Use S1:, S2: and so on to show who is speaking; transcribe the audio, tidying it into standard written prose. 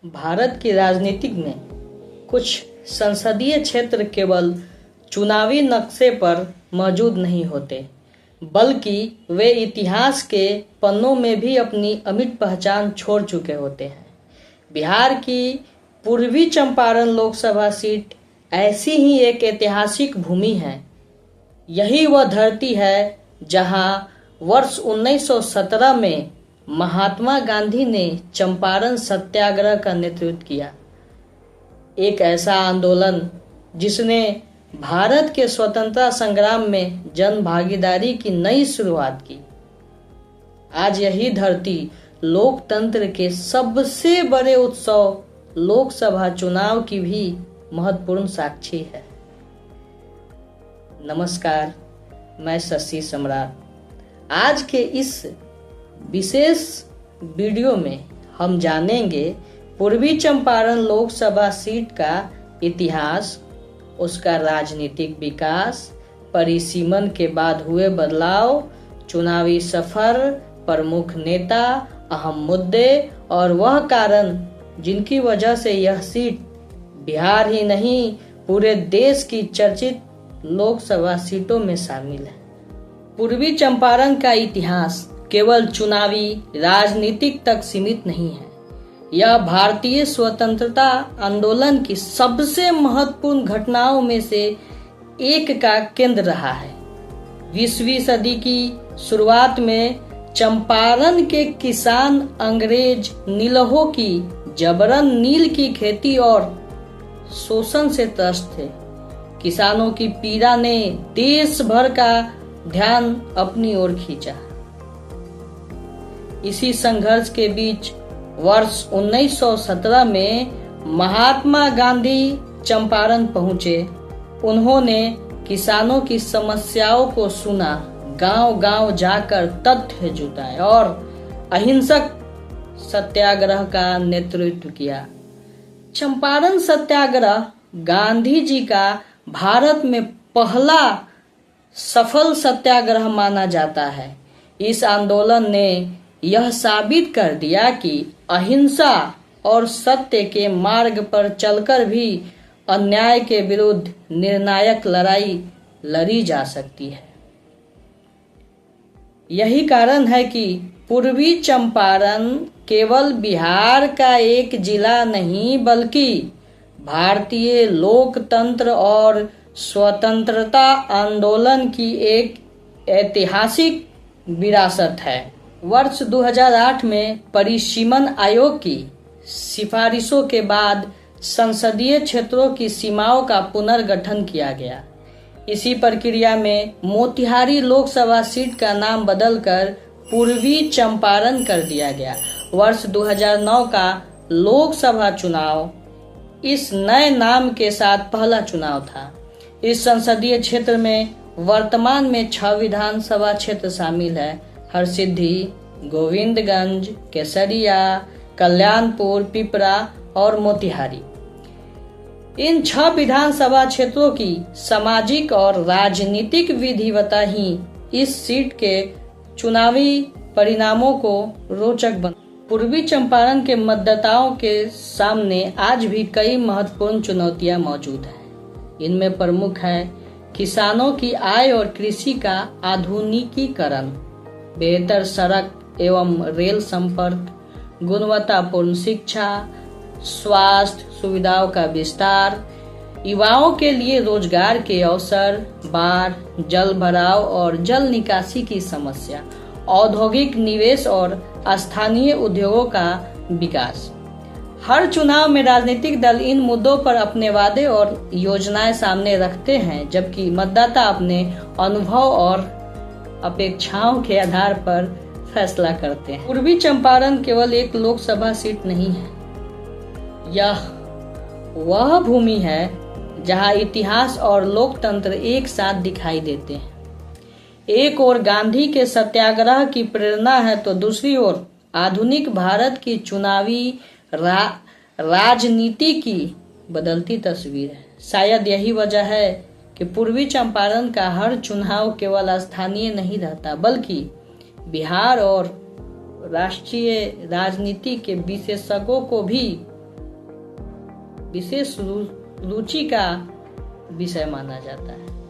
S1: भारत की राजनीति में कुछ संसदीय क्षेत्र केवल चुनावी नक्शे पर मौजूद नहीं होते, बल्कि वे इतिहास के पन्नों में भी अपनी अमिट पहचान छोड़ चुके होते हैं। बिहार की पूर्वी चंपारण लोकसभा सीट ऐसी ही एक ऐतिहासिक भूमि है। यही वह धरती है जहां वर्ष 1917 में महात्मा गांधी ने चंपारण सत्याग्रह का नेतृत्व किया। एक ऐसा आंदोलन जिसने भारत के स्वतंत्रता संग्राम में जन भागीदारी की नई शुरुआत की। आज यही धरती लोकतंत्र के सबसे बड़े उत्सव लोकसभा चुनाव की भी महत्वपूर्ण साक्षी है। नमस्कार, मैं शशि सम्राट। आज के इस विशेष वीडियो में हम जानेंगे पूर्वी चंपारण लोकसभा सीट का इतिहास, उसका राजनीतिक विकास, परिसीमन के बाद हुए बदलाव, चुनावी सफर, प्रमुख नेता, अहम मुद्दे और वह कारण जिनकी वजह से यह सीट बिहार ही नहीं पूरे देश की चर्चित लोकसभा सीटों में शामिल है। पूर्वी चंपारण का इतिहास केवल चुनावी राजनीतिक तक सीमित नहीं है। यह भारतीय स्वतंत्रता आंदोलन की सबसे महत्वपूर्ण घटनाओं में से एक का केंद्र रहा है। 20वीं सदी की शुरुआत में चंपारण के किसान अंग्रेज नीलहों की जबरन नील की खेती और शोषण से त्रस्त थे। किसानों की पीड़ा ने देश भर का ध्यान अपनी ओर खींचा। इसी संघर्ष के बीच वर्ष 1917 में महात्मा गांधी चंपारण पहुंचे। उन्होंने किसानों की समस्याओं को सुना, गांव-गांव जाकर तथ्य जुटाए और अहिंसक सत्याग्रह का नेतृत्व किया। चंपारण सत्याग्रह गांधी जी का भारत में पहला सफल सत्याग्रह माना जाता है। इस आंदोलन ने यह साबित कर दिया कि अहिंसा और सत्य के मार्ग पर चलकर भी अन्याय के विरुद्ध निर्णायक लड़ाई लड़ी जा सकती है। यही कारण है कि पूर्वी चंपारण केवल बिहार का एक जिला नहीं, बल्कि भारतीय लोकतंत्र और स्वतंत्रता आंदोलन की एक ऐतिहासिक विरासत है। वर्ष 2008 में परिसीमन आयोग की सिफारिशों के बाद संसदीय क्षेत्रों की सीमाओं का पुनर्गठन किया गया। इसी प्रक्रिया में मोतिहारी लोकसभा सीट का नाम बदलकर पूर्वी चंपारण कर दिया गया। वर्ष 2009 का लोकसभा चुनाव इस नए नाम के साथ पहला चुनाव था। इस संसदीय क्षेत्र में वर्तमान में 6 विधानसभा क्षेत्र शामिल है: हरसिद्धि, गोविंदगंज, केसरिया, कल्याणपुर, पिपरा और मोतिहारी। इन 6 विधानसभा क्षेत्रों की सामाजिक और राजनीतिक विविधता ही इस सीट के चुनावी परिणामों को रोचक बना। पूर्वी चंपारण के मतदाताओं के सामने आज भी कई महत्वपूर्ण चुनौतियां मौजूद हैं। इनमें प्रमुख है किसानों की आय और कृषि का आधुनिकीकरण, बेहतर सड़क एवं रेल संपर्क, गुणवत्तापूर्ण शिक्षा, स्वास्थ्य सुविधाओं का विस्तार, युवाओं के लिए रोजगार के अवसर, बाढ़, जल भराव और जल निकासी की समस्या, औद्योगिक निवेश और स्थानीय उद्योगों का विकास। हर चुनाव में राजनीतिक दल इन मुद्दों पर अपने वादे और योजनाएं सामने रखते हैं, जबकि मतदाता अपने अनुभव और अपेक्षाओं के आधार पर फैसला करते हैं। पूर्वी चंपारण केवल एक लोकसभा सीट नहीं है, यह वह भूमि है जहां इतिहास और लोकतंत्र एक साथ दिखाई देते हैं। एक ओर गांधी के सत्याग्रह की प्रेरणा है, तो दूसरी ओर आधुनिक भारत की चुनावी राजनीति की बदलती तस्वीर है। शायद यही वजह है कि पूर्वी चंपारण का हर चुनाव केवल स्थानीय नहीं रहता, बल्कि बिहार और राष्ट्रीय राजनीति के विशेषज्ञों को भी विशेष रुचि का विषय माना जाता है।